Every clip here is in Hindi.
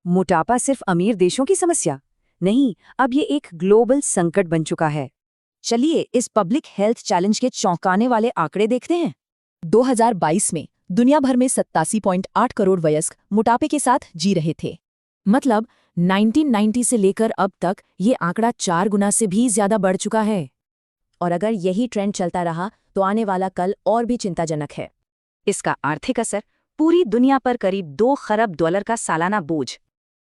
मोटापा सिर्फ अमीर देशों की समस्या नहीं, अब ये एक ग्लोबल संकट बन चुका है। चलिए इस पब्लिक हेल्थ चैलेंज के चौंकाने वाले आंकड़े देखते हैं। 2022 में दुनिया भर में 87.8 करोड़ वयस्क मोटापे के साथ जी रहे थे। मतलब 1990 से लेकर अब तक ये आंकड़ा 4 गुना से भी ज्यादा बढ़ चुका है। और अगर यही ट्रेंड चलता रहा तो आने वाला कल और भी चिंताजनक है। इसका आर्थिक असर पूरी दुनिया पर करीब 2 खरब डॉलर का सालाना बोझ।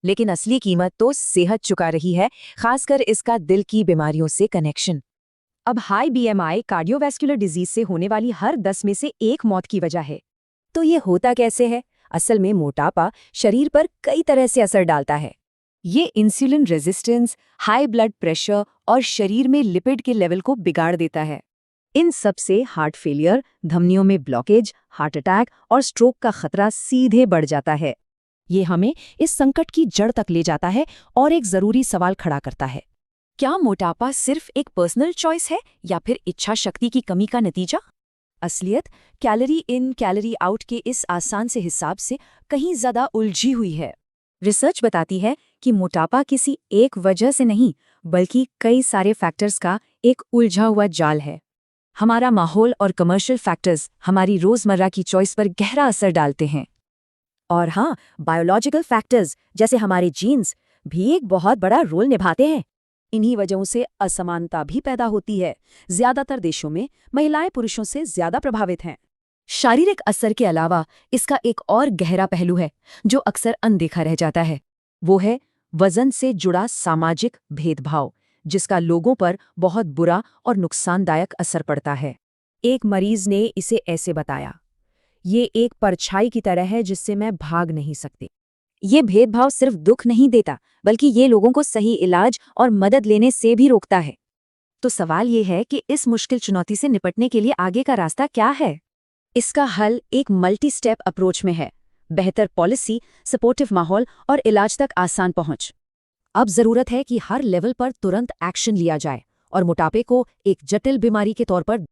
लेकिन असली कीमत तो सेहत चुका रही है, खासकर इसका दिल की बीमारियों से कनेक्शन। अब हाई बीएमआई कार्डियोवैस्कुलर डिजीज से होने वाली हर 10 में से 1 मौत की वजह है। तो ये होता कैसे है? असल में मोटापा शरीर पर कई तरह से असर डालता है। ये insulin resistance, high blood pressure और शरीर में लिपिड के लेवल को बिगाड़ देता है। इन सब से हार्ट फेलियर, धमनियों में ब्लॉकेज, हार्ट अटैक और स्ट्रोक का खतरा सीधे बढ़ जाता है। ये हमें इस संकट की जड़ तक ले जाता है और एक जरूरी सवाल खड़ा करता है। क्या मोटापा सिर्फ एक पर्सनल चॉइस है या फिर इच्छा शक्ति की कमी का नतीजा? असलियत कैलोरी इन कैलोरी आउट के इस आसान से हिसाब से कहीं ज्यादा उलझी हुई है। रिसर्च बताती है कि मोटापा किसी एक वजह से नहीं, बल्कि कई सारे फैक्टर्स का एक उलझा हुआ जाल है। हमारा माहौल और कमर्शियल फैक्टर्स हमारी रोजमर्रा की चॉइस पर गहरा असर डालते हैं। और हाँ, बायोलॉजिकल फैक्टर्स जैसे हमारे जीन्स भी एक बहुत बड़ा रोल निभाते हैं। इन्हीं वजहों से असमानता भी पैदा होती है। ज्यादातर देशों में महिलाएं पुरुषों से ज्यादा प्रभावित हैं। शारीरिक असर के अलावा इसका एक और गहरा पहलू है जो अक्सर अनदेखा रह जाता है। वो है वजन से जुड़ा सामाजिक भेदभाव, जिसका लोगों पर बहुत बुरा और नुकसानदायक असर पड़ता है। एक मरीज ने इसे ऐसे बताया, ये एक परछाई की तरह है जिससे मैं भाग नहीं सकती। ये भेदभाव सिर्फ दुख नहीं देता, बल्कि ये लोगों को सही इलाज और मदद लेने से भी रोकता है। तो सवाल ये है कि इस मुश्किल चुनौती से निपटने के लिए आगे का रास्ता क्या है? इसका हल एक मल्टी स्टेप अप्रोच में है। बेहतर पॉलिसी, सपोर्टिव माहौल और इलाज तक आसान पहुंच। अब जरूरत है कि हर लेवल पर तुरंत एक्शन लिया जाए और मोटापे को एक जटिल बीमारी के तौर पर